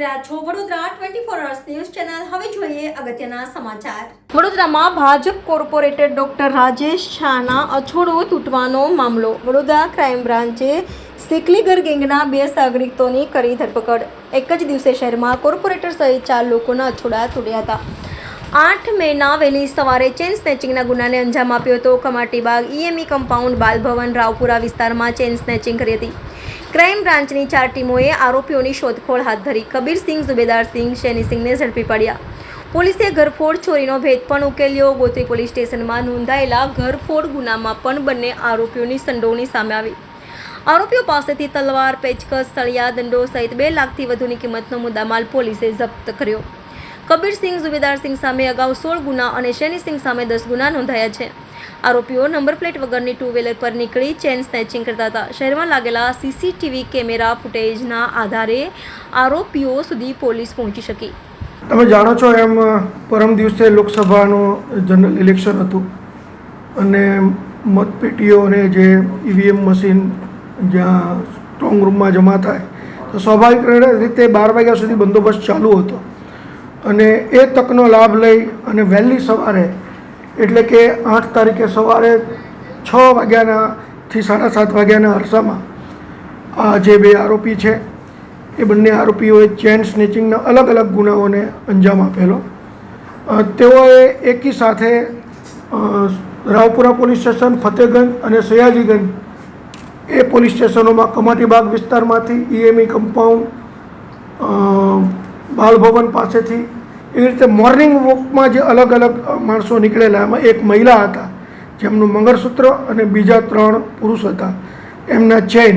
રહ્યા છો Vadodara 24 hours news channel. હવે જોઈએ અગત્યના સમાચાર. વડોદરામાં ભાજપ કોર્પોરેટર ડોક્ટર રાજેશ શાહના અછોડો તૂટવાનો મામલો. વડોદરા ક્રાઇમ બ્રાન્ચે સિકલીગર ગેંગના 2 સાગરિતોની કરી ધરપકડ. એક જ દિવસે શહેરમાં કોર્પોરેટર સહિત 4 લોકોના અછોડા તૂટ્યા હતા. 8 મેના વહેલી સવારે ચેન સ્નેચિંગના ગુનાને અંજામ આપ્યો હતો. કમાટીબાગ ઈએમઈ કમ્પાઉન્ડ બાલભવન રાવપુરા વિસ્તારમાં ચેન સ્નેચિંગ કરી હતી. ક્રાઇમ બ્રાન્ચની 4 ટીમોએ આરોપીઓની શોધખોળ હાથ ધરી. કબીરસિંહ, ઝુબેદારસિંહ, શેનીસિંહને ઝડપી પાડ્યા. પોલીસે ઘરફોડ ચોરીનો ભેદ પણ ઉકેલ્યો. ગોત્રી પોલીસ સ્ટેશનમાં નોંધાયેલા ઘરફોડ ગુનામાં પણ બંને આરોપીઓની સંડોવણી સામે આવી. આરોપીઓ પાસેથી તલવાર, પેચકસ, સળિયા, દંડો સહિત 2 લાખથી વધુની કિંમતનો મુદ્દામાલ પોલીસે જપ્ત કર્યો. કબીરસિંહ, ઝુબેદારસિંહ સામે અગાઉ 16 ગુના અને શેનીસિંહ સામે 10 ગુના નોંધાયા છે. આરોપીઓ નંબર પ્લેટ વગરની 2 વ્હીલર પર નીકળી ચેન સ્નેચિંગ કરતા હતા. શહેરમાં લાગેલા સીસીટીવી કેમેરા ફૂટેજના આધારે આરોપીઓ સુધી પોલીસ પહોંચી શકી. તમે જાણો છો એમ પરમ દિવસે લોકસભાનું જનરલ ઇલેક્શન હતું અને મતપેટીઓ અને જે ઈવીએમ મશીન જ્યાં સ્ટ્રોંગ રૂમમાં જમા થાય તો સ્વાભાવિક રીતે 12 વાગ્યા સુધી બંદોબસ્ત ચાલુ હતો અને એ તકનો લાભ લઈ અને વહેલી સવારે એટલે કે 8 તારીખે સવારે 6 વાગ્યાથી 7:30 વાગ્યાના અરસામાં આ જે 2 આરોપી છે એ બંને આરોપીઓએ ચેન સ્નેચિંગના અલગ અલગ ગુનાઓને અંજામ આપેલો. તેઓએ એકી સાથે રાવપુરા પોલીસ સ્ટેશન, ફતેગંજ અને સયાજીગંજ એ પોલીસ સ્ટેશનોમાં કમાટીબાગ વિસ્તારમાંથી ઈએમઈ કમ્પાઉન્ડ બાલભવન પાસેથી એવી રીતે મોર્નિંગ વોકમાં જે અલગ અલગ માણસો નીકળેલા એમાં એક મહિલા હતા જેમનું મંગળસૂત્ર અને બીજા 3 પુરુષ હતા. એમના ચેઇન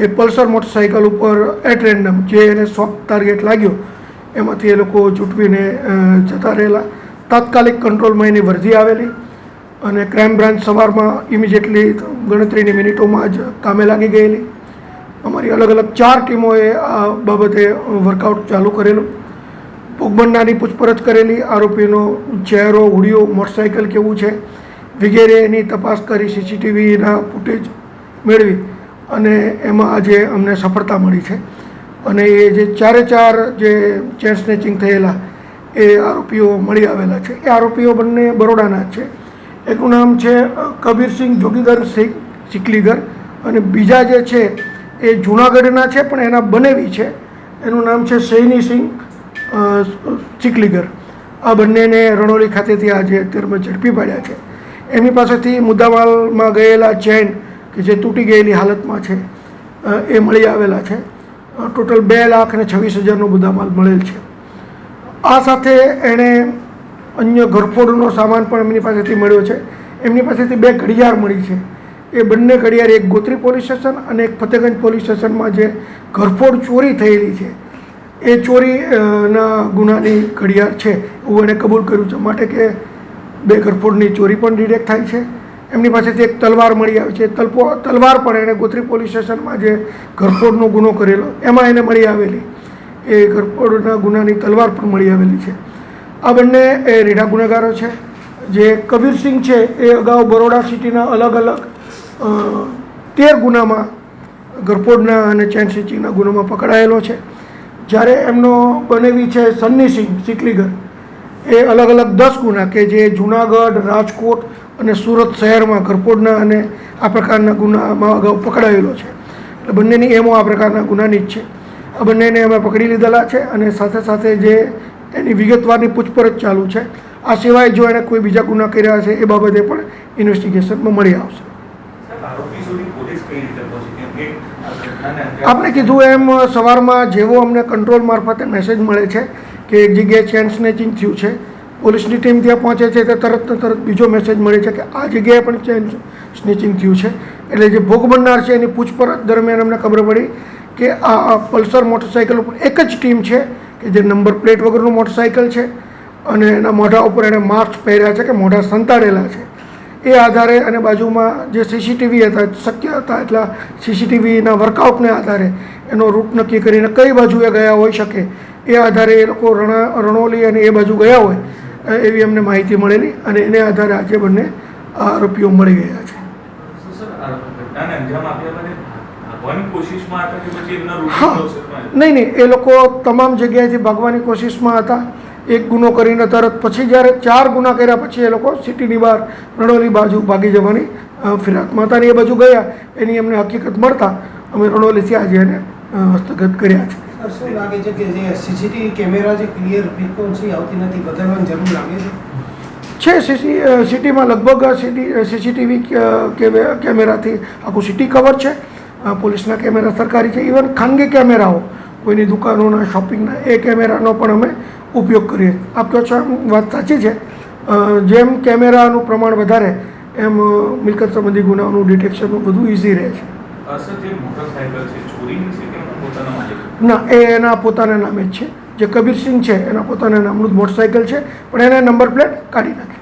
એ પલ્સર મોટરસાઇકલ ઉપર એટ રેન્ડમ જે એને સોફ્ટ ટાર્ગેટ લાગ્યો એમાંથી એ લોકો જૂટવીને જતા રહેલા. તાત્કાલિક કંટ્રોલમાં એની વર્ધી આવેલી અને ક્રાઇમ બ્રાન્ચ સવારમાં ઇમિડિયેટલી ગણતરીની મિનિટોમાં જ કામે લાગી ગયેલી. અમારી અલગ અલગ 4 ટીમોએ આ બાબતે વર્કઆઉટ ચાલુ કરેલું. ભોગ બનનારની પૂછપરછ કરેલી, આરોપીનો ચહેરો, હુડિયો, મોટરસાઇકલ કેવું છે વગેરે એની તપાસ કરી, સીસીટીવીના ફૂટેજ મેળવી અને એમાં આજે અમને સફળતા મળી છે. અને એ જે 4 જે ચેન સ્નેચિંગ થયેલા એ આરોપીઓ મળી આવેલા છે. એ આરોપીઓ બંને બરોડાના જ છે. એકનું નામ છે કબીરસિંહ જોગીધરસિંહ સિકલીગર અને બીજા જે છે એ જૂનાગઢના છે પણ એના બનેવી છે. એનું નામ છે શેનીસિંહ સિકલીગર. આ બંનેને રણોલી ખાતેથી આજે અત્યારમાં ઝડપી પાડ્યા છે. એમની પાસેથી મુદ્દામાલમાં ગયેલા ચેન કે જે તૂટી ગયેલી હાલતમાં છે એ મળી આવેલા છે. ટોટલ 2,26,000નો મુદ્દામાલ મળેલ છે. આ સાથે એણે અન્ય ઘરફોડનો સામાન પણ એમની પાસેથી મળ્યો છે. એમની પાસેથી 2 ઘડિયાળ મળી છે. એ બંને ઘડિયાળ એક ગોત્રી પોલીસ સ્ટેશન અને એક ફતેગંજ પોલીસ સ્ટેશનમાં જે ઘરફોડ ચોરી થયેલી છે એ ચોરીના ગુનાની ઘડિયાળ છે એવું એણે કબૂલ કર્યું છે. માટે કે 2 ઘરફોડની ચોરી પણ ડિટેક્ટ થાય છે. એમની પાસેથી એક તલવાર મળી આવી છે. તલવાર પણ એણે ગોત્રી પોલીસ સ્ટેશનમાં જે ઘરફોડનો ગુનો કરેલો એમાં એને મળી આવેલી. એ ઘરફોડના ગુનાની તલવાર પણ મળી આવેલી છે. આ બંને એ રીઢા ગુનેગારો છે. જે કબીરસિંહ છે એ અગાઉ બરોડા સિટીના અલગ અલગ 13 ગુનામાં ઘરફોડના અને ચેન સ્નેચિંગના ગુનામાં પકડાયેલો છે. જ્યારે એમનો બનેવી છે શેનીસિંહ સિકલીગર એ અલગ અલગ 10 ગુના કે જે જૂનાગઢ, રાજકોટ અને સુરત શહેરમાં ઘરફોડના અને આ પ્રકારના ગુનામાં અગાઉ પકડાયેલો છે. એટલે બંનેની એમો આ પ્રકારના ગુનાની જ છે. આ બંનેને અમે પકડી લીધેલા છે અને સાથે સાથે જે એની વિગતવારની પૂછપરછ ચાલુ છે. આ સિવાય જો એણે કોઈ બીજા ગુના કર્યા છે એ બાબતે પણ ઇન્વેસ્ટિગેશનમાં મળી આવશે. આપણે કીધું એમ સવારમાં જેવો અમને કંટ્રોલ મારફતે મેસેજ મળે છે કે એક જગ્યાએ ચેન સ્નેચિંગ થયું છે, પોલીસની ટીમ ત્યાં પહોંચે છે તો તરત બીજો મેસેજ મળે છે કે આ જગ્યાએ પણ ચેન સ્નેચિંગ થયું છે. એટલે જે ભોગ બનનાર છે એની પૂછપરછ દરમિયાન અમને ખબર પડી કે આ પલ્સર મોટરસાઇકલ ઉપર એક જ ટીમ છે કે જે નંબર પ્લેટ વગરનું મોટરસાઇકલ છે અને એના મોઢા ઉપર એણે માસ્ક પહેર્યા છે કે મોઢા સંતાડેલા છે. એ આધારે અને બાજુમાં જે સીસીટીવી હતા શક્ય હતા એટલા સીસીટીવીના વર્કઆઉટને આધારે એનો રૂટ નક્કી કરીને કઈ બાજુએ ગયા હોઈ શકે એ આધારે એ લોકો રણોલી અને એ બાજુ ગયા હોય એવી અમને માહિતી મળેલી અને એને આધારે આજે બંને આરોપીઓ મળી ગયા છે. ભાગવાની કોશિશમાં હતા કે પછી એમના હા રૂટીન પ્રોસેસમાં? નહીં એ લોકો તમામ જગ્યાએથી ભાગવાની કોશિશમાં હતા. એક ગુનો કરીને તરત પછી જ્યારે 4 ગુના કર્યા પછી એ લોકો સિટીની બહાર રણોલી બાજુ ભાગી જવાની ફિરાકમાં હતા. અને એ બાજુ ગયા એની અમને હકીકત મળતા અમે રણોલીથી આજે એને હસ્તગત કર્યા છે. શું લાગે છે કે જે સીસીટીવી કેમેરા જે ક્લિયર ફ્રીક્વન્સી આવતી નથી, બદલવાની જરૂર લાગે છે? સિટીમાં લગભગ સીસીટીવી કેમેરાથી આખું સિટી કવર છે. પોલીસના કેમેરા સરકારી છે, ઇવન ખાનગી કેમેરાઓ કોઈની દુકાનોના શોપિંગના એ કેમેરાનો પણ અમે ઉપયોગ કરીએ. આપ કહો છો એમ વાત સાચી છે. જેમ કેમેરાનું પ્રમાણ વધારે એમ મિલકત સંબંધી ગુનાઓનું ડિટેક્શનનું બધું ઇઝી રહે છે. સર, જે મોટરસાયકલ છે ચોરીની છે કે એમના પોતાના માલિક? ના, એ એના પોતાના નામે જ છે. જે કબીરસિંહ છે એના પોતાના નામનું જ મોટરસાઇકલ છે, પણ એને નંબર પ્લેટ કાઢી નાખી.